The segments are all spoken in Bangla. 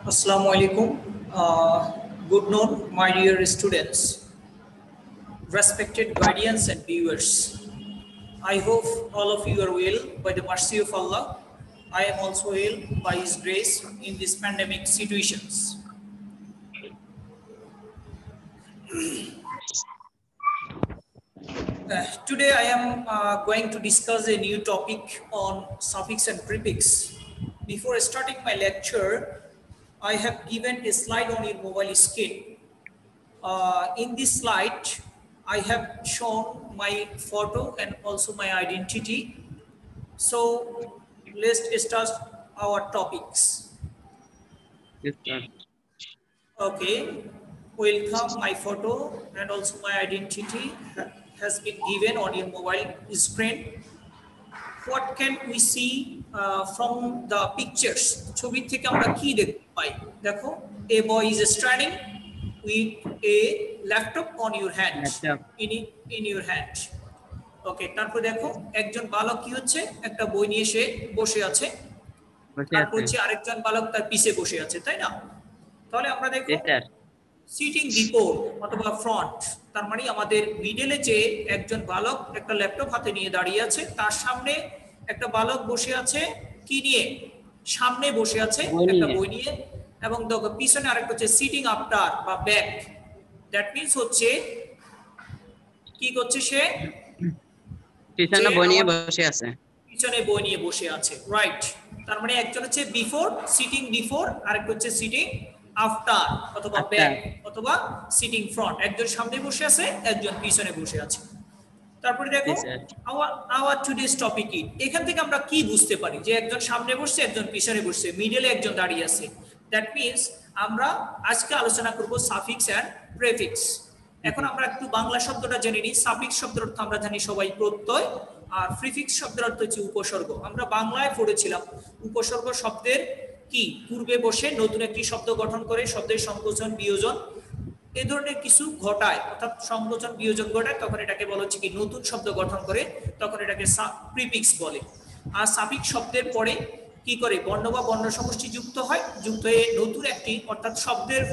Assalamu alaikum. Good noon, my dear students, respected guardians and viewers. I hope all of you are well by the mercy of Allah. I am also well by His grace in these pandemic situations. Today I am going to discuss a new topic on suffix and prefix. Before starting my lecture, I have given a slide on your mobile screen. In this slide, I have shown my photo and also my identity. So let's start our topics. Yes, sir. Okay, welcome. My photo and also my identity has been given on your mobile screen. What can we see from the pictures? ছবি থেকে আমরা কি দেখতে পাই? দেখো, a boy is standing with a laptop on your hand. Laptop. In your hand. ওকে, তারপর দেখো একজন বালক কি হচ্ছে, একটা বই নিয়ে সে বসে আছে। তারপর হচ্ছে আরেকজন বালক তার পিছে বসে আছে, তাই না? তাহলে আমরা দেখো সিটিং বিফোর অথবা ফ্রন্ট, তার মানে আমাদের মিডলে যে একজন বালক একটা ল্যাপটপ হাতে নিয়ে দাঁড়িয়ে আছে, তার সামনে একটা বালক বসে আছে কি নিয়ে, সামনে বসে আছে একটা বই নিয়ে, এবং দেখো পিছনে আরেকটা হচ্ছে সিটিং আফটার বা ব্যাক। দ্যাট মিন্স হচ্ছে কি করছে, সে পিছনে বই নিয়ে বসে আছে, পিছনে বই নিয়ে বসে আছে, রাইট। তার মানে একজন হচ্ছে বিফোর, সিটিং বিফোর, আরেকটা হচ্ছে সিটিং আফটার অথবা ব্যাক অথবা সিটিং ফ্রন্ট। একজন সামনে বসে আছে, একজন পিছনে বসে আছে। তারপরে দেখো আওয়ার টুডেস টপিক কি, এখান থেকে আমরা কি বুঝতে পারি যে একজন সামনে বসছে, একজন পিছনে বসছে, মিডলে একজন দাঁড়িয়ে আছে। দ্যাট মিন্স আমরা আজকে আলোচনা করব সাফিক্স এন্ড প্রেফিক্স। এখন আমরা একটু বাংলা শব্দটা জেনে নিই। সাফিক্স শব্দের অর্থ আমরা জানি সবাই প্রত্যয়, আর প্রিফিক্স শব্দের অর্থ হচ্ছে উপসর্গ। আমরা বাংলায় পড়েছিলাম উপসর্গ শব্দের কি পূর্বে বসে নতুন একটি শব্দ গঠন করে শব্দের সংকোচন বিয়োজন এই ধরনের কিছু ঘটায়, অর্থাৎ সংকোচন বিয়োজন ঘটায়, তখন এটাকে বলা হচ্ছে কি নতুন শব্দ গঠন করে, তখন এটাকে প্রিফিক্স বলে। আর সাফিক্স শব্দের পরে কি করে বর্ণ বা বর্ণ সমষ্টি যুক্ত হয়, যুক্ত হয়ে নতুন একটি অর্থাৎ শব্দের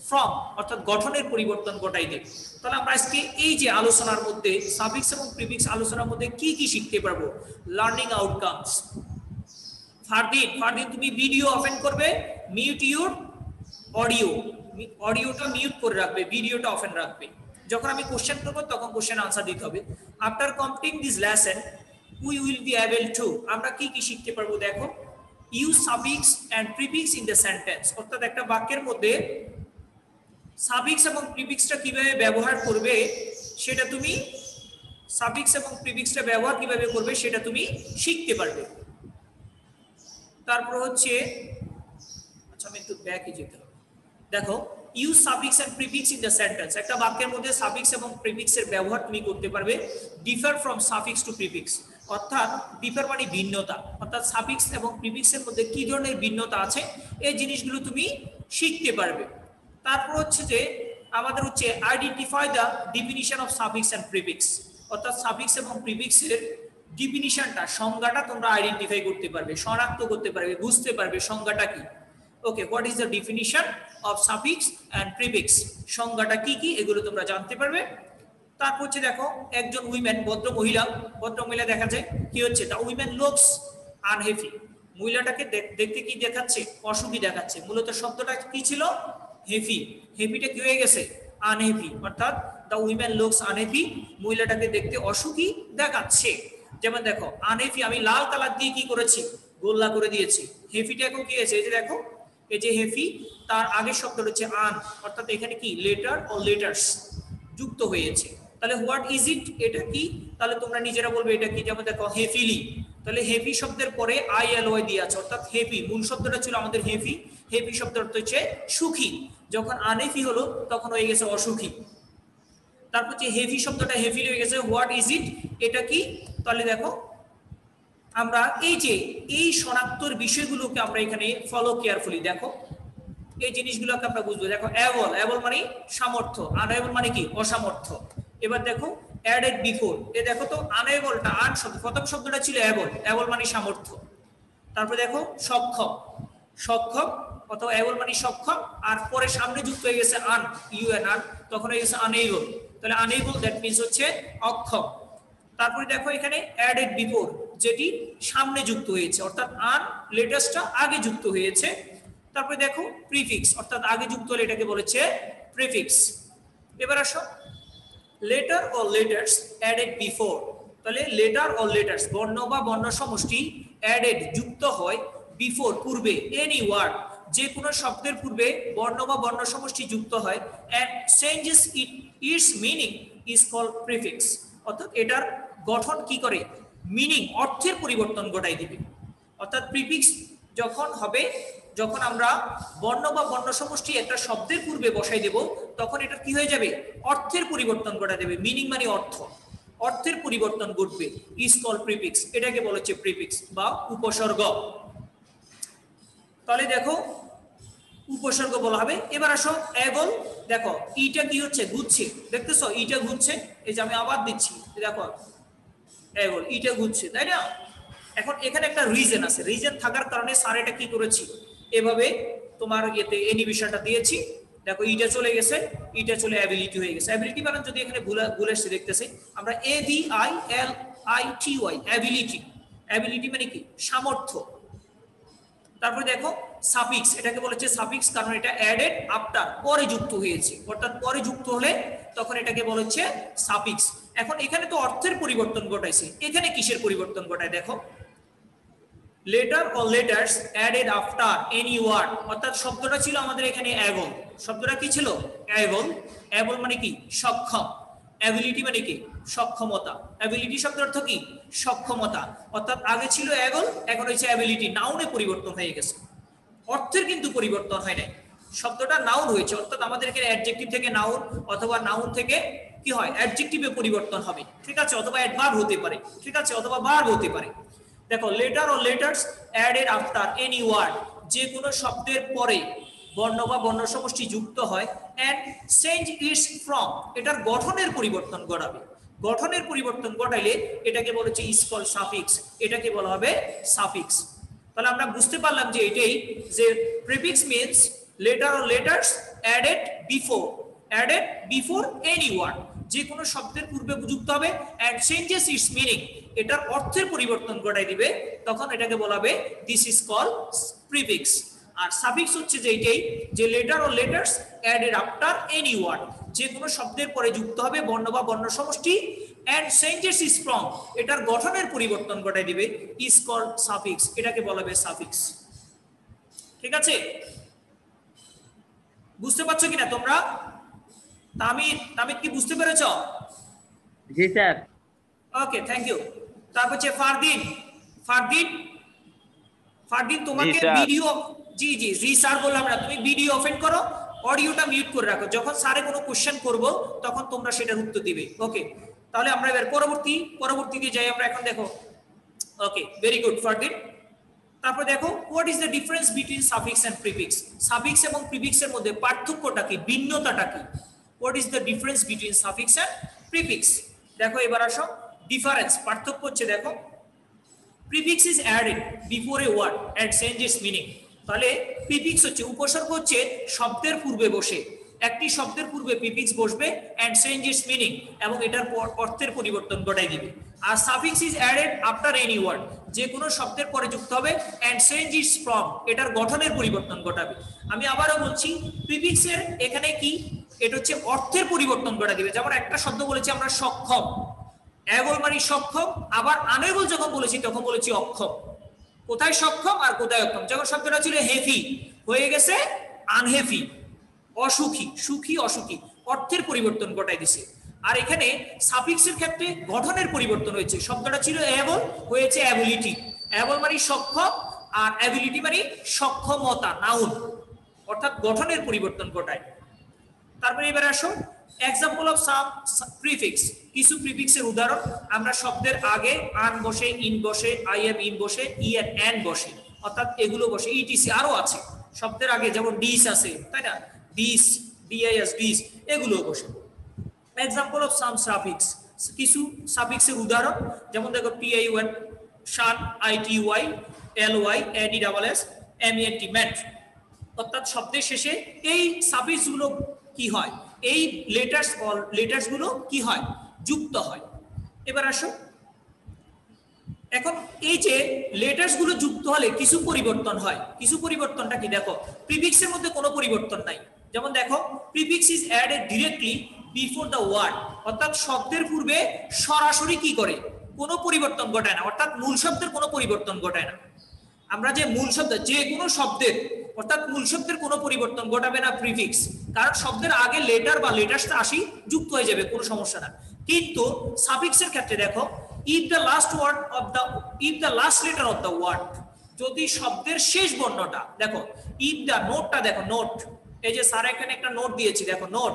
ফর্ম অর্থাৎ গঠনের পরিবর্তন ঘটাই দেয়। তাহলে আমরা আজকে এই যে আলোচনার মধ্যে সাফিক্স এবং প্রিফিক্স আলোচনার মধ্যে কি কি শিখতে পারবো, লার্নিং আউটকামস। ফারদিন তুমি ভিডিও ওপেন করবে, মিউট ইউর অডিওটা মিউট করে রাখবে, ভিডিওটা ওপেন রাখবে। যখন আমি কোশ্চেন করব তখন কোশ্চেন আনসার দিতে হবে। After completing this lesson we will be able to, আমরা কি কি শিখতে পারবো দেখো, use suffix and prefix in the sentence, অর্থাৎ একটা বাক্যের মধ্যে সাফিক্স এবং প্রিফিক্সটা কিভাবে ব্যবহার করবে সেটা তুমি, সাফিক্স এবং প্রিফিক্সটা ব্যবহার কিভাবে করবে সেটা তুমি শিখতে পারবে। তারপর হচ্ছে, আচ্ছা আমি একটু ব্যাকে যেতে হবে। দেখো, use suffix and prefix in the sentence, একটা বাক্যের মধ্যে সাফিক্স এবং প্রিফিক্সের ব্যবহার তুমি করতে পারবে। Differ from suffix two prefix, অর্থাৎ ডিফার মানে ভিন্নতা, অর্থাৎ সাফিক্স এবং প্রিফিক্সের মধ্যে কি ধরনের ভিন্নতা আছে এই জিনিসগুলো তুমি শিখতে পারবে। তারপর হচ্ছে যে আমাদের হচ্ছে identify the definition of suffix and prefix, অর্থাৎ সাফিক্স এবং প্রিফিক্সের ডিফিনিশনটা, সংজ্ঞাটা তোমরা আইডেন্টিফাই করতে পারবে, শনাক্ত করতে পারবে, বুঝতে পারবে সংজ্ঞাটা কি। Okay, what is the definition of suffix and prefix, সংজ্ঞাটা কি কি এগুলো তোমরা জানতে পারবে। তারপর হচ্ছে দেখো একজন উইমেন, ভদ্র মহিলা দেখা যায় কি হচ্ছে, দ্য উইমেন লুকস আনহেভি, মহিলাটাকে দেখতে কি দেখাচ্ছে, অসুখী দেখাচ্ছে। মূলত শব্দটা কি ছিল, হেভি, হেভিটা কি হয়ে গেছে আনহেভি, অর্থাৎ দ্য উইমেন লুকস আনহেভি, মহিলাটাকে দেখতে অসুখী দেখাচ্ছে। যেমন দেখো আনহেভি, আমি লাল কালার দিয়ে কি করেছি, গোল্লা করে দিয়েছি। হেভিটা এখন কি হয়েছে, এই যে দেখো এই যে হেভি, তার আগের শব্দটা হচ্ছে আন, অর্থাৎ এখানে কি লেটার ও লেটার্স যুক্ত হয়েছে। তাহলে হোয়াট ইজ ইট, এটা কি, তাহলে তোমরা নিজেরা বলবে এটা কি। যেমন দেখো হেভিলি, তাহলে হেভি শব্দের পরে আইএলওয়াই দিয়ে আছে, অর্থাৎ হেভি, মূল শব্দটা ছিল আমাদের হেভি, হেভি শব্দের অর্থ হচ্ছে সুখী, যখন আনহেভি হলো তখন হয়ে গেছে অসুখী। তারপর যে হেভি শব্দটা হেভিলি হয়ে গেছে, হোয়াট ইজ ইট, এটা কি। তাহলে দেখো আমরা এই যে এই শনাক্তর বিষয়গুলোকে আমরা এখানে ফলো কেয়ারফুলি, দেখো এই জিনিসগুলোকে আমরা বুঝবো। দেখো অ্যাবল মানে সামর্থ্য, আনএবল মানে কি অসামর্থ্য। এবার দেখো অ্যাডেড বিফোর, এ দেখো তো আনএবলটা আন শব্দ, প্রথম শব্দটা ছিল অ্যাবল মানে সামর্থ্য। তারপরে দেখো সক্ষম অথবা এবল মানে সক্ষম, আর পরে সামনে যুক্ত হয়ে গেছে আন, ইউএন আন, তখন হয়ে গেছে আনএবল। তাহলে আনএবল দ্যাট মিন্স হচ্ছে অক্ষম। তারপরে দেখো এখানে অ্যাডেড বিফোর, যেটি সামনে যুক্ত হয়েছে, অর্থাৎ আন লেটার্সটা আগে যুক্ত হয়েছে। তারপরে দেখো প্রিফিক্স, অর্থাৎ আগে যুক্ত হলে এটাকে বলেছে প্রিফিক্স। এবার আসো letter or letters added before. তাহলে লেটার অর লেটার্স বর্ণ বা বর্ণ সমষ্টি অ্যাডেড যুক্ত হয় বিফোর পূর্বে, এনি ওয়ার্ড যে কোনো শব্দের পূর্বে বর্ণ বা বর্ণ সমষ্টি যুক্ত হয়, and changes its meaning is called prefix. অর্থাৎ এটার গঠন কি করে, মিনিং অর্থের পরিবর্তন ঘটাই দিবে। অর্থাৎ প্রিফিক্স যখন হবে, যখন আমরা বর্ণ বা বর্ণ সমষ্টি একটা শব্দের পূর্বে বসাই দেব, তখন এটা কি হয়ে যাবে, অর্থের পরিবর্তন ঘটা দেবে। মিনিং মানে অর্থ, অর্থের পরিবর্তন ঘটবে, ইজ কল্ড প্রিফিক্স। এটাকে বলা হচ্ছে প্রিফিক্স বা উপসর্গ। তাহলে দেখো উপসর্গ বলা হবে। এবার আসো এবল, দেখো ইটা কি হচ্ছে, ঘুরছে, দেখতেছো ইটা ঘুরছে, এই যে আমি আবার দিচ্ছি, দেখো এবল ইটা ঘুরছে, তাই না? এখন এখানে একটা রিজন আছে, রিজন থাকার কারণে স্যার এটা কি করেছি, এভাবে তোমার ইয়েতে অ্যানিমেশনটা দিয়েছি। দেখো ইটা চলে গেছে, ইটা চলে অ্যাবিলিটি হয়ে গেছে। অ্যাবিলিটি মানে যদি এখানে ভুল এসে দেখতেছে আমরা ABILITY, অ্যাবিলিটি। অ্যাবিলিটি মানে কি, সামর্থ্য। তারপরে দেখো সাফিক্স, এটাকে বলেছে সাফিক্স কারণ এটা অ্যাডেড আফটার, পরে যুক্ত হয়েছে, অর্থাৎ পরে যুক্ত হলে তখন এটাকে বলেছে সাফিক্স। এখন এখানে তো অর্থের পরিবর্তন ঘটাইছে, এখানে কিসের পরিবর্তন ঘটায় দেখো, letter or letters added after any word, অর্থাৎ শব্দটা ছিল আমাদের এখানে অ্যাবল, শব্দটা কি ছিল অ্যাবল। অ্যাবল মানে কি সক্ষম, অ্যাবিলিটি মানে কি সক্ষমতা। অ্যাবিলিটি শব্দের অর্থ কি সক্ষমতা, অর্থাৎ আগে ছিল অ্যাবল, এখন হচ্ছে অ্যাবিলিটি, নাউনে পরিবর্তন হয়ে গেছে, অর্থের কিন্তু পরিবর্তন হয় নাই। শব্দটা নাউন হয়েছে, অর্থাৎ আমাদের এখানে অ্যাডজেক্টিভ থেকে নাউন, অথবা নাউন থেকে কি হয় অ্যাডজেক্টিভে পরিবর্তন হবে, ঠিক আছে, অথবা অ্যাডভার্ব হতে পারে, ঠিক আছে, অথবা ভার্ব হতে পারে। দেখো letter or letters added after any word, যে কোনো শব্দের পরে বর্ণ বা বর্ণ সমষ্টি যুক্ত হয়, এন্ড চেঞ্জ ইটস ফ্রম, এটার গঠনের পরিবর্তন ঘটাবে। গঠনের পরিবর্তন ঘটাইলে এটাকে বলেছে ইজ কল্ড সাফিক্স, এটাকে বলা হবে সাফিক্স। তাহলে আমরা বুঝতে পারলাম যে এটাই, যে prefix means letter or letters added before any word, যে কোনো শব্দের পূর্বে যুক্ত হবে, এন্ড চেঞ্জেস ইটস মিনিং, এটার অর্থের পরিবর্তন ঘটাই দিবে, তখন এটাকে বলা হবে দিস ইজ কল্ড প্রিফিক্স। আর সাফিক্স হচ্ছে যে এইটাই, যে letter or letters added after any word, যে কোনো শব্দের পরে যুক্ত হবে বর্ণ বা বর্ণ সমষ্টি, এন্ড চেঞ্জেস ইজ ফ্রম, এটার গঠনের পরিবর্তন ঘটাই দিবে, ইজ কল্ড সাফিক্স, এটাকে বলা হবে সাফিক্স। ঠিক আছে, বুঝতে পারছো কিনা তোমরা? তামিদ কি বুঝতে পেরেছো? জি স্যার। Okay, thank you. তারপর হচ্ছে ফারদিন তোমাকে ভিডিও, জি স্যার বললাম না, তুমি ভিডিও ওপেন করো, অডিওটা মিউট করে রাখো, যখন স্যারে কোনো কোশ্চেন করব তখন তোমরা সেটার উত্তর দিবে। ওকে, তাহলে আমরা এবার পরবর্তীতে যাই আমরা এখন। দেখো ওকে, ভেরি গুড ফারদিন। তারপর দেখো what is the difference between suffix and prefix, suffix এবং প্রিফিক্সের মধ্যে পার্থক্যটা কি, ভিন্নতাটা কি, what is the difference between suffix and prefix. দেখো এবার আসো ডিফারেন্স, পার্থক্য হচ্ছে দেখো, prefix is added before a word and change its meaning. তাহলে প্রিফিক্স হচ্ছে, উপসর্গ হচ্ছে শব্দের পূর্বে বসে, একটি শব্দের পূর্বে প্রিফিক্স বসবে এন্ড চেঞ্জ ইটস মিনিং, এবং এটার অর্থের পরিবর্তন ঘটাই দিবে। আর suffix is added after any word, যে কোনো শব্দের পরে যুক্ত হবে, এন্ড চেঞ্জ ইটস ফ্রম, এটার গঠনের পরিবর্তন ঘটাবে। আমি আবারও বলছি, প্রিফিক্সের এখানে কি, এটা হচ্ছে অর্থের পরিবর্তন ঘটা দিবে। যেমন একটা শব্দ বলেছি আমরা সক্ষম, অ্যাবল মানে সক্ষম, আবার আনএবল যখন বলেছি তখন বলেছি অক্ষম। কোথায় সক্ষম আর কোথায় অক্ষম, যখন শব্দটা ছিল হেভি হয়ে গেছে আনহেভি, অসুখী, সুখী অসুখী, অর্থের পরিবর্তন ঘটাই দিছে। আর এখানে সাফিক্সের ক্ষেত্রে গঠনের পরিবর্তন হয়েছে, শব্দটা ছিল অ্যাবল হয়েছে অ্যাবিলিটি, অ্যাবল মানে সক্ষম আর অ্যাবিলিটি মানে সক্ষমতা, নাউন, অর্থাৎ গঠনের পরিবর্তন ঘটায়। তারপরে এবার আসো এক্সাম্পল অফ সাম প্রিফিক্স, কিছু প্রিফিক্সের উদাহরণ। আমরা শব্দের আগে আন বসে, ইন বসে, আই এম ইন বসে, ই এর এন বসে, অর্থাৎ এগুলো বসে, ইটিসি আরো আছে শব্দের আগে, যেমন ডিস আছে, তাই না, ডিস, ডিআইএস, ডিস, এগুলো বসে। এক্সাম্পল অফ সাম সাফিক্স, কিছু সাফিক্সের উদাহরণ, যেমন দেখো PIUN, শান, ITY, LY, ADSS, MENT, meant, অর্থাৎ শব্দের শেষে এই সাফিক্স গুলো কি হয়, এই লেটার্স গুলো কি হয়, যুক্ত হয়। এবার আসো, এখন এই যে লেটার্স গুলো যুক্ত হলে কিছু পরিবর্তন হয়, কিছু পরিবর্তনটা কি দেখো, প্রিফিক্সের মধ্যে কোনো পরিবর্তন নাই। যেমন দেখো, prefix is added directly before the word, অর্থাৎ শব্দের পূর্বে সরাসরি কি করে, কোনো পরিবর্তন ঘটায় না, অর্থাৎ মূল শব্দের কোনো পরিবর্তন ঘটায় না। আমরা যে মূল শব্দ, যে কোনো শব্দের অর্থাৎ মূল শব্দের কোনো পরিবর্তন ঘটাবে না প্রিফিক্স, কারণ শব্দের আগে লেটার বা লেটার্সটা আসি যুক্ত হয়ে যাবে, কোনো সমস্যা না। কিন্তু সাফিক্সের ক্ষেত্রে দেখো, if the last letter of the word, যদি শব্দের শেষ বর্ণটা দেখো, if the নোটটা দেখো, নোট, এই যে স্যার এখানে একটা নোট দিয়েছি দেখো, note,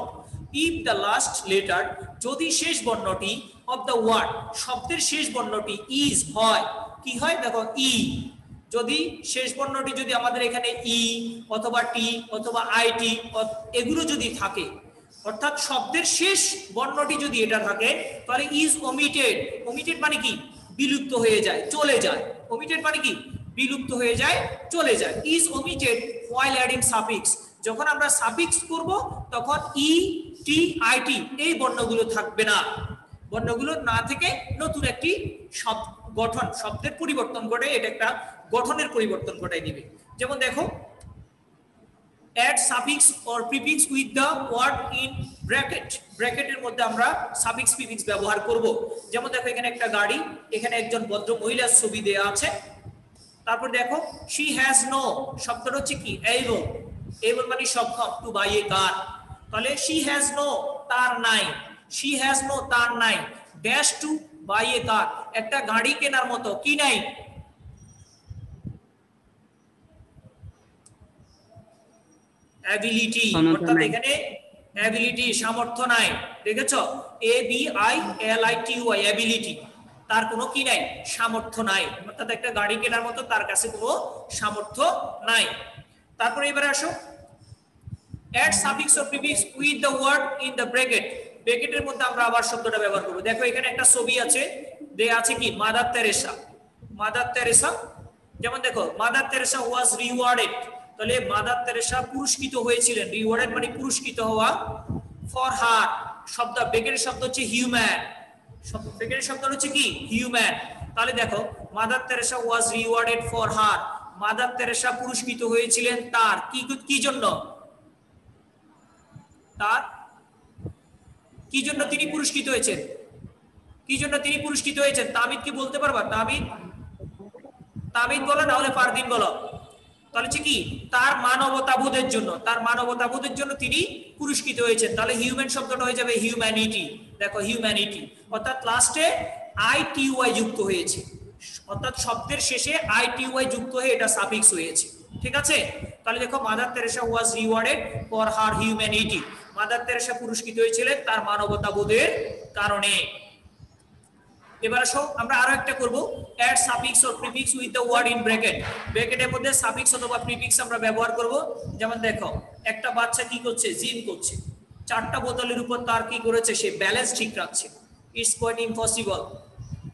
if the last letter, যদি শেষ বর্ণটি of the word, শব্দের শেষ বর্ণটি is হয়, কি হয় দেখো, ই, যদি শেষ বর্ণটি যদি আমাদের এখানে ই অথবা টি অথবা আইটি এগুলো যদি থাকে, অর্থাৎ শব্দের শেষ বর্ণটি যদি এটা থাকে, তাহলে ইজ ওমিটেড, ওমিটেড মানে কি, বিলুপ্ত হয়ে যায়, চলে যায়, ওমিটেড মানে কি, বিলুপ্ত হয়ে যায়, চলে যায়। Is omitted while adding suffix, যখন আমরা সাফিক্স করব তখন ই টি আইটি এই বর্ণগুলো থাকবে না, বর্ণগুলো না থেকে নতুন একটি শব্দ গঠন, শব্দের পরিবর্তন ঘটে, এটা একটা গঠনের পরিবর্তন ঘটাই দিবে। যেমন দেখো, add suffix or prefix with the word in bracket, ব্র্যাকেটের মধ্যে আমরা suffix prefix ব্যবহার করব। যেমন দেখো, এখানে একটা গাড়ি, এখানে একজন ভদ্র মহিলার ছবি দেয়া আছে, তারপর দেখো she has no, শব্দটা হচ্ছে কি, able, able মানে সক্ষম, to buy a car, তাহলে she has no, তার নাই, she has no, তার নাই, dash to buy a car, একটা গাড়ি কেনার মতো কি নাই, অ্যাবিলিটি, অর্থাৎ এখানে অ্যাবিলিটি সামর্থ্য নাই, দেখেছো, A B I L I T Y, ability, তার কোনো কি নাই, সামর্থ্য নাই, অর্থাৎ একটা গাড়ি কেনার মতো তার কাছে কোনো সামর্থ্য নাই। তারপরে এবারে আসো, add suffix or prefix with the word in the bracket, ব্র্যাকেটের মধ্যে আমরা আবার শব্দটা ব্যবহার করব। দেখো এখানে একটা ছবি আছে, দেয়া আছে কি, মাদার তেরেসা, মাদার তেরেসা, যেমন দেখো মাদার তেরেসা ওয়াজ রিওয়ার্ডেড, তাহলে মাদার তেরেসা পুরস্কৃত হয়েছিলেন, রিওয়ার্ডেড মানে পুরস্কৃত হওয়া, ফর হার, শব্দ ব্র্যাকেটের শব্দ হচ্ছে হিউম্যান, ব্র্যাকেটের শব্দ হচ্ছে কি, হিউম্যান, তাহলে দেখো mother Teresa was rewarded for her, mother Teresa পুরস্কৃত হয়েছিলেন তার কি জন্য, তার কি জন্য তিনি পুরস্কৃত হয়েছেন, কি জন্য তিনি পুরস্কৃত হয়েছেন, তামিদ কি বলতে পারবা, তামিদ, তামিদ বলো, না হলে পারদিন বলো, তাহলে হচ্ছে কি, তার মানবতাবোধের জন্য, তার মানবতাবোধের জন্য তিনি পুরস্কৃত হয়েছেন, তাহলে হিউম্যান শব্দটা হয়ে যাবে হিউম্যানিটি, দেখো হিউম্যানিটি, অর্থাৎ লাস্টে আইটিওয়াই যুক্ত হয়েছে, অর্থাৎ শব্দের শেষে আইটিওয়াই যুক্ত হয়ে এটা সাফিক্স হয়েছে, ঠিক আছে। তাহলে দেখো, mother Teresa was rewarded for her humanity, mother Teresa পুরস্কৃত হয়েছিলেন তার মানবতাবোধের কারণে। এবার আসো আমরা আরো একটা করব, add suffix or prefix with the word in bracket, ব্র্যাকেটের মধ্যে সাফিক্স অথবা প্রিফিক্স আমরা ব্যবহার করব। যেমন দেখো, একটা বাচ্চা কি করছে, জিম করছে, চারটা বোতলের উপর তার কি করেছে, সে ব্যালেন্স ঠিক রাখছে, ইটস কোয়াইট ইম্পসিবল,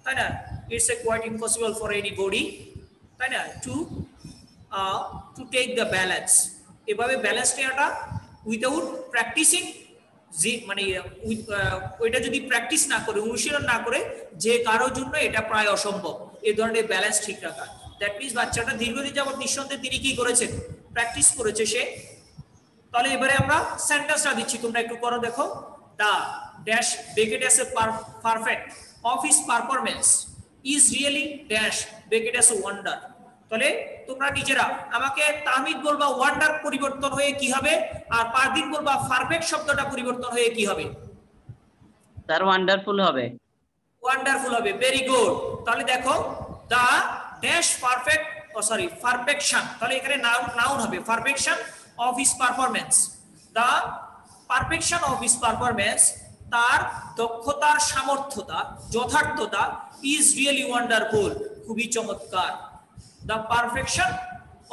তাই না, it's a quite impossible for anybody, তাই না, টু টেক দ্য ব্যালেন্স, এভাবে ব্যালেন্স নেওয়াটা উইদাউট প্র্যাকটিসিং, যে মানে ওইটা যদি প্র্যাকটিস না করে, অনুশীলন না করে, যে কারোর জন্য এটা প্রায় অসম্ভব এই ধরনের ব্যালেন্স ঠিক রাখা। দ্যাট মিন্স বাচ্চাটা দীর্ঘদিন যাবত নিঃসন্দেহে তিনি কি করেছেন, প্র্যাকটিস করেছে সে। তাহলে এবারে আমরা সেন্টেন্সটা দিচ্ছি, তোমরা একটু করো, দেখো, the dash bracket as a perfect of his performance is really dash bracket as a wonder, তাহলে তোমরা নিজেরা আমাকে তাহমিদ বলবা ওয়ান্ডার পরিবর্তন হয়ে কি হবে, আর পারদিন বলবা পারফেক্ট শব্দটা পরিবর্তন হয়ে কি হবে, স্যার ওয়ান্ডারফুল হবে, ওয়ান্ডারফুল হবে, ভেরি গুড। তাহলে দেখো, the dash perfect, oh sorry perfection, তাহলে এখানে নাউন হবে, perfection of his performance, the perfection of his performance, তার দক্ষতার সামর্থ্যতা, যথার্থতা, ইজ রিয়েলি ওয়ান্ডারফুল, খুবই চমৎকার, the perfection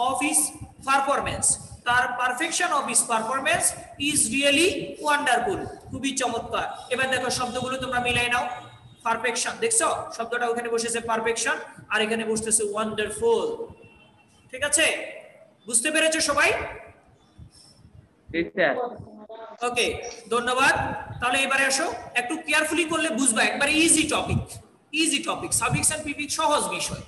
of his performance, তার perfection of his performance is really wonderful, খুবই চমৎকার। এবার দেখো শব্দগুলো তোমরা মিলাই নাও, পারফেকশন, দেখছো শব্দটা ওখানে বসেছে পারফেকশন, আর এখানে বসতেছে ওয়ান্ডারফুল, ঠিক আছে, বুঝতে পেরেছো সবাই? জি স্যার। ওকে, ধন্যবাদ। তাহলে এবারে আসো, একটু কেয়ারফুলি করলে বুঝবা, একবারে easy topic, suffix and prefix সহজ বিষয়।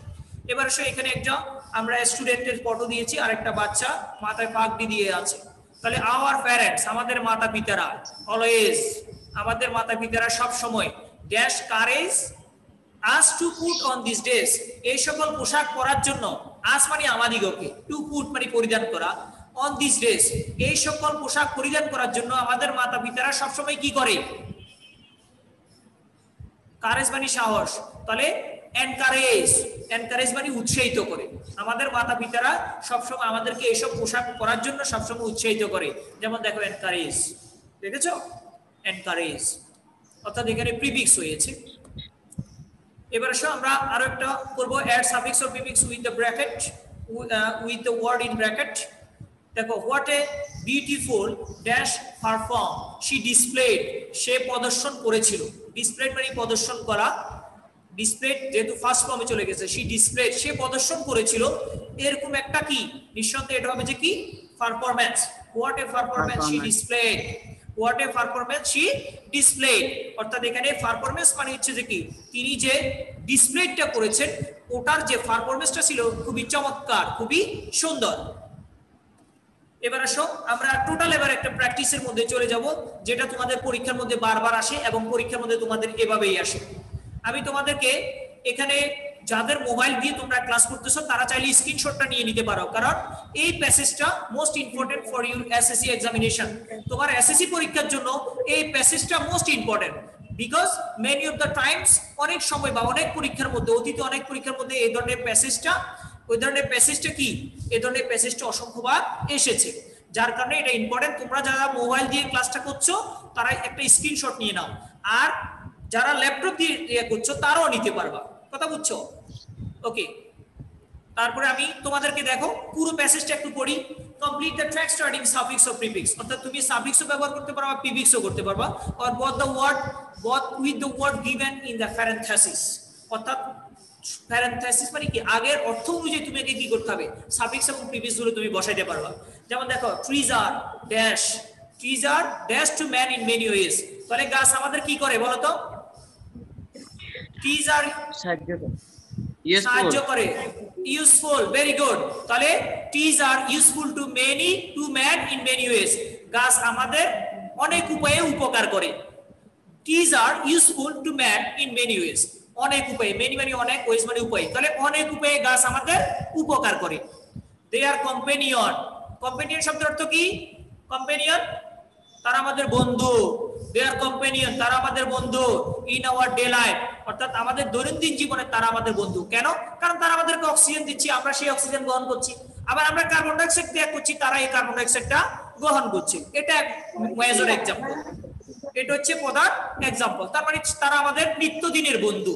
এবার আসো, এখানে একটা আমরা স্টুডেন্টের ফটো দিয়েছি, আর একটা বাচ্চা মাথায় পাগড়ি দিয়ে আছে। তাহলে আওয়ার প্যারেন্টস, আমাদের মাতা পিতারা, অলওয়েজ, আমাদের মাতা পিতারা সব সময় dash courage us to put on this dress, এই সকল পোশাক পরার জন্য, আস মানে আমাদিগকে, টু পুট মানে পরিধান করা, অন দিস ড্রেস এই সকল পোশাক পরিধান করার জন্য আমাদের মাতা পিতারা সবসময় কি করে? কারেজ মানে সাহস, তাহলে এনকারেজ মানে উৎসাহিত করে। আমাদের মাতা পিতারা সবসময় আমাদেরকে এইসব পোশাক পরার জন্য সবসময় উৎসাহিত করে। যেমন দেখো এনকারেজ, দেখেছো? এনকারেজ অর্থাৎ এখানে প্রিফিক্স হয়েছে। এবার আসো আমরা আরো একটা করব, add suffix or prefix with the bracket, with the word in bracket. দেখো, what a beautiful dash perform she displayed, সে প্রদর্শন করেছিল। ডিসপ্লেড মানে প্রদর্শন করা, ডিসপ্লেড যেহেতু ফার্স্ট ফর্মে চলে গেছে, শি ডিসপ্লেড সে প্রদর্শন করেছিল, এরকম একটা কি নিঃসন্দেহে এটা হবে যে কি performance. What a performance she displayed, what a performance she displayed, অর্থাৎ এখানে পারফরম্যান্স মানে হচ্ছে যে কি তিনি যে ডিসপ্লেটা করেছেন ওটার যে পারফরম্যান্সটা ছিল খুবই চমৎকার, খুবই সুন্দর। এবার আসো আমরা টোটাল এবার একটা প্র্যাকটিসের মধ্যে চলে যাব, যেটা তোমাদের পরীক্ষার মধ্যে বারবার আসে এবং পরীক্ষার মধ্যে তোমাদের এভাবেই আসে। আমি তোমাদেরকে এখানে যাদের মোবাইল দিয়ে তোমরা ক্লাস করতেছো তারা চাইলে স্ক্রিনশটটা নিয়ে নিতে পারো, কারণ এই প্যাসেজটা most important for your SSC examination. তোমার এসএসসি পরীক্ষার জন্য এই প্যাসেজটা most important, because many of the times, অনেক সময় বা অনেক পরীক্ষার মধ্যে, অতীতে অনেক পরীক্ষার মধ্যে এই ধরনের প্যাসেজটা, ওই ধরনের প্যাসেজটা কি, এই ধরনের প্যাসেজটা অসংখ্যবার এসেছে, যার কারণে এটা ইম্পর্টেন্ট। তোমরা যারা মোবাইল দিয়ে ক্লাসটা করছো তারা একটা স্ক্রিনশট নিয়ে নাও, আর যারা ল্যাপটপ দিয়ে করছো তারাও নিতে পারবা, কথা বুঝছো? ওকে, তারপরে আমি তোমাদেরকে দেখো পুরো প্যাসেজটা একটু পড়ি। Complete the track starting suffix or prefix, অর্থাৎ তুমি সাফিক্সও ব্যবহার করতে পারো, প্রিফিক্সও করতে পারবা, or both with the word given in the parenthesis, অর্থাৎ প্যারেনথেসিস মানে কি আগের অর্থ অনুযায়ী তুমি কি করতে হবে, সাফিক্স এবং প্রিফিক্স গুলো তুমি বসাইতে পারবা। যেমন দেখো, trees are dash to man in many ways, তাহলে গাছ আমাদের কি করে বলো তো? ট্রিজ আর সাহায্য করে, ইউজফুল, ভেরি গুড। তাহলে trees are useful to man in many ways, গাছ আমাদের অনেক উপায়ে উপকার করে। Trees are useful to man in many ways, অনেক উপায়ে, মেনি মানে অনেক, ওয়েজ মানে উপায়, তাহলে অনেক উপায়ে গাছ আমাদের উপকার করে। দে আর কম্পেনিয়ন শব্দের অর্থ কি? কম্পেনিয়ন তারা আমাদের বন্ধু, দে আর কম্পেনিয়ন তারা আমাদের বন্ধু, ইন আওয়ার ডে লাইফ, অর্থাৎ আমাদের দৈনন্দিন জীবনে তারা আমাদের বন্ধু। কেন? কারণ তারা আমাদেরকে অক্সিজেন দিচ্ছে, আমরা সেই অক্সিজেন গ্রহণ করছি, আবার আমরা কার্বন ডাই অক্সাইড ত্যাগ করছি, তারা এই কার্বন ডাই অক্সাইডটা গ্রহণ করছে। এটা মেজর এক্সাম্পল, এটা হচ্ছে প্রধান এক্সাম্পল। তার মানে তারা আমাদের নিত্যদিনের বন্ধু।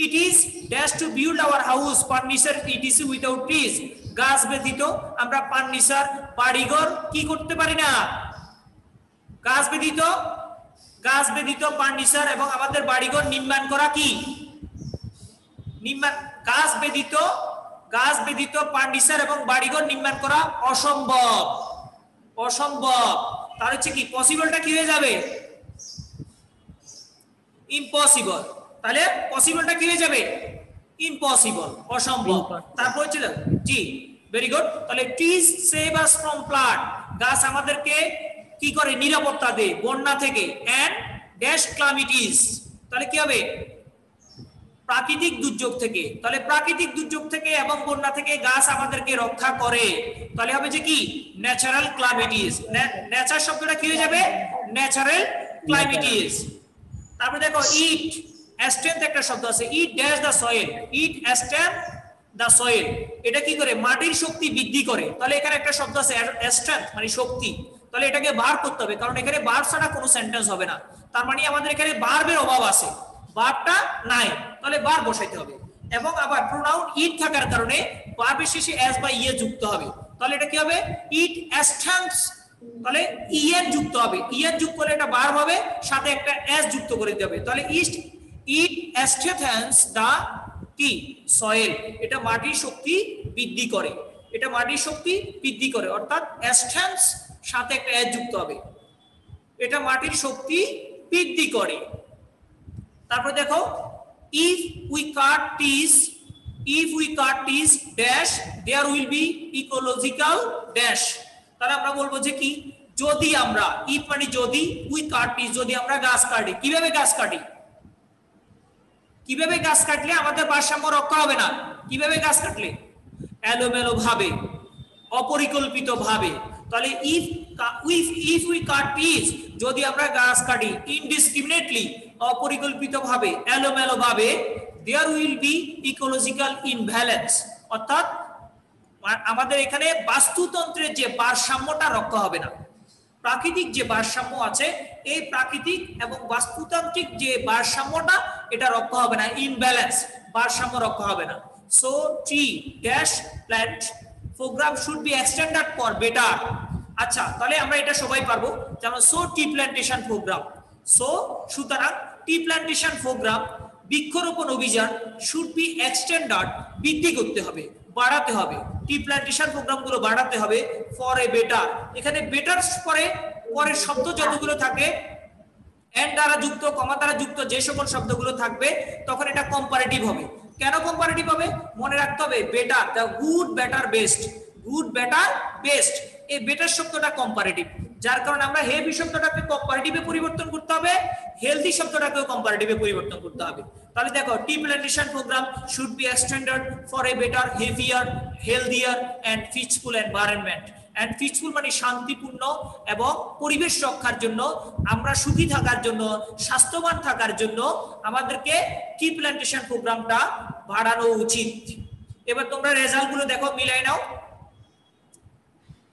It is dash to build our house furniture etc without trees, গাছ ব্যতীত আমরা ফার্নিচার বাড়িঘর কি করতে পারি না। গাছ ব্যতীত ফার্নিচার এবং আমাদের বাড়িঘর নির্মাণ করা কি গাছ ব্যতীত ফার্নিচার এবং বাড়িঘর নির্মাণ করা অসম্ভব। তার হচ্ছে কি পসিবলটা কি হয়ে যাবে? ইম্পসিবল। তাহলে পসিবলটা কি হয়ে যাবে? ইম্পসিবল, অসম্ভব। তারপর হচ্ছে জি, ভেরি গুড। তাহলে trees save us from flood, গাছ আমাদেরকে কি করে? নিরাপত্তা দেয় বন্যা থেকে, এন্ড ড্যাশ ক্লামিটিস, তাহলে কি হবে? প্রাকৃতিক দুর্যোগ থেকে। তাহলে প্রাকৃতিক দুর্যোগ থেকে এবং বন্যা থেকে গাছ আমাদেরকে রক্ষা করে, তাহলে হবে যে কি? ন্যাচারাল ক্লামিটিস। ন্যাচার শব্দটা কি হয়ে যাবে? ন্যাচারাল ক্লামিটিস। তারপরে দেখো, ইট স্ট্রেংথ একটা শব্দ আছে, it dash the soil, it strength the soil, এটা কি করে? মাটির শক্তি বৃদ্ধি করে। তাহলে এখানে একটা শব্দ আছে স্ট্রেংথ মানে শক্তি, তাহলে এটাকে বার করতে হবে, কারণ এখানে বার ছাড়া কোনো সেন্টেন্স হবে না। তার মানে আমাদের এখানে ভার্বের অভাব আছে, ভার্বটা নাই, তাহলে বার বসাইতে হবে। এবং আবার প্রোনাউন ইট থাকার কারণে ভার্বের শেষে এস বা ইয়ে যুক্ত হবে, তাহলে এটা কি হবে? ইট স্ট্রেংথস, তাহলে ইএন যুক্ত হবে, ইএন যুক্ত করলে এটা ভার্ব হবে, সাথে একটা এস যুক্ত করে দিতে হবে, তাহলে ইট স্ট্রেংথেন্স দা কি সয়েল, এটা মাটির শক্তি বৃদ্ধি করে, অর্থাৎ স্ট্রেংথস সাথে একটা এস যুক্ত হবে, এটা মাটির শক্তি বৃদ্ধি করে। তারপর দেখো if we cut trees dash there will be ecological dash, তাহলে আমরা বলবো যে কি, যদি আমরা, if মানে যদি, we cut trees যদি আমরা গাছ কাটি, কিভাবে গাছ কাটি, কিভাবে গাছ কাটলে আমাদের ভারসাম্য রক্ষা হবে না, কিভাবে গাছ কাটলে, এলোমেলো ভাবে, অপরিকল্পিত ভাবে। তাহলে if we cut trees যদি আমরা গাছ কাটি indiscriminately অপরিকল্পিত ভাবে, এলোমেলো ভাবে, there will be ecological imbalance, অর্থাৎ আমাদের এখানে বাস্তুতন্ত্রের যে ভারসাম্যটা রক্ষা হবে না। প্রাকৃতিক যে ভারসাম্য আছে, এই প্রাকৃতিক এবং বাস্তুতান্ত্রিক যে ভারসাম্যটা এটা রক্ষা হবে না, ইমব্যালেন্স, ভারসাম্য রক্ষা হবে না। So tree dash plant program should be extended for better. আচ্ছা, তাহলে আমরা এটা সবাই পারবো, যেমন so tree plantation program, so সুতরাং টি প্ল্যান্টেশন প্রোগ্রাম, বৃক্ষরোপণ অভিযান শুড বি এক্সটেন্ডেড, বৃদ্ধি করতে হবে, বাড়াতে হবে, টি প্ল্যান্টেশন প্রোগ্রামগুলো বাড়াতে হবে ফর এ বেটার। এখানে বেটার পরের শব্দ যতগুলো থাকে এন্ড দ্বারা যুক্ত, কমা দ্বারা যুক্ত যে সকল শব্দগুলো থাকবে তখন এটা কম্পারেটিভ হবে। কেন কম্পারেটিভ হবে? মনে রাখতে হবে better, the good better best, good better best, এই বেটার শব্দটা কম্পারেটিভ, যার কারণে আমরা হেভি শব্দটাকে কম্পারেটিভে পরিবর্তন করতে হবে, হেলদি শব্দটাকেও কম্পারেটিভে পরিবর্তন করতে হবে। তাহলে দেখো tea plantation programme should be extended for a better, heavier, healthier and peaceful environment. And peaceful মানে শান্তিপূর্ণ এবং পরিবেশ রক্ষার জন্য, আমরা সুখী থাকার জন্য, স্বাস্থ্যবান থাকার জন্য আমাদেরকে টি প্ল্যান্টেশন প্রোগ্রামটা বাড়ানো উচিত। এবার তোমরা রেজাল্ট গুলো দেখো, মিলাই নাও,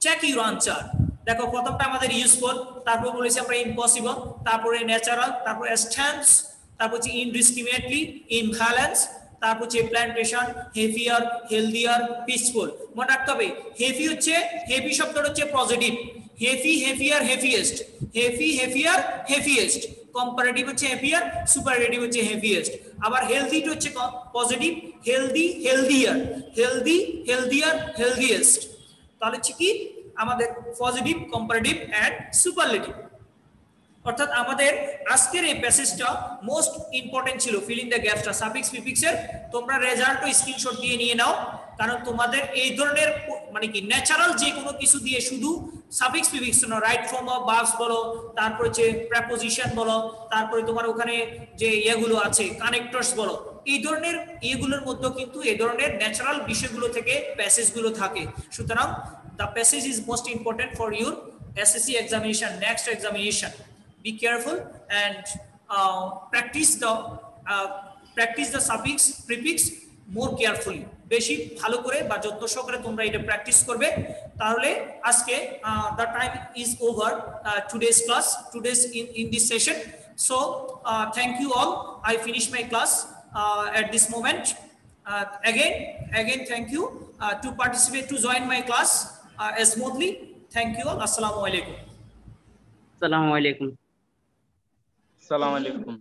চেক ইউর আনসার। দেখো প্রথমটা আমাদের ইউজফুল, তারপর বলেছি আমরা ইম্পসিবল, তারপরে ন্যাচারাল, তারপরে স্ট্যান্স, তারপর হচ্ছে ইনডিসক্রিমিনেটলি, ইমব্যালেন্স, তারপর হচ্ছে প্ল্যান্টেশন, হেভিয়ার, হেলদিয়ার, পিসফুল। মনে রাখতে হবে হেভি হচ্ছে, হেভি শব্দটা হচ্ছে positive, heavy, heavier, heaviest, heavy, heavier, heaviest, comparative হচ্ছে হেভিয়ার, সুপারলেটিভ হচ্ছে হেভিয়েস্ট। আবার হেলদিটা হচ্ছে positive, healthy, healthier, healthy, healthier, healthiest. তাহলে হচ্ছে কি আমাদের পজিটিভ, কম্পারেটিভ এন্ড সুপারলেটিভ। অর্থাৎ আমাদের আজকের এই প্যাসেজটা মোস্ট ইম্পর্টেন্ট ছিল, ফিল ইন দ্য গ্যাপসটা সাফিক্স প্রিফিক্সের। তোমরা রেজাল্টও স্ক্রিনশট দিয়ে নিয়ে নাও, কারণ তোমাদের এই ধরনের মানে কি ন্যাচারাল যে কোনো কিছু দিয়ে শুধু সাফিক্স প্রিফিক্স না, রাইট ফর্ম অফ ভার্বস বলো, তারপর হচ্ছে প্রেপোজিশন বলো, তারপরে তোমার ওখানে যে এগুলো আছে কানেক্টরস বলো, এই ধরনের এগুলোর মধ্যে কিন্তু এই ধরনের ন্যাচারাল বিষয়গুলো থেকে প্যাসেজগুলো থাকে। সুতরাং the passage is most important for your SSC examination, next examination. Be careful and practice the suffix prefix more carefully, বেশি ভালো করে বা যত্ন সহকারে তোমরা এটা প্র্যাকটিস করবে। তাহলে আজকে the time is over, today's class, today's in this session. So thank you all. I finish my class at this moment. Again thank you to participate, to join my class smoothly. Thank you all. Assalamu alaikum. Assalamu alaikum. Assalamu alaikum.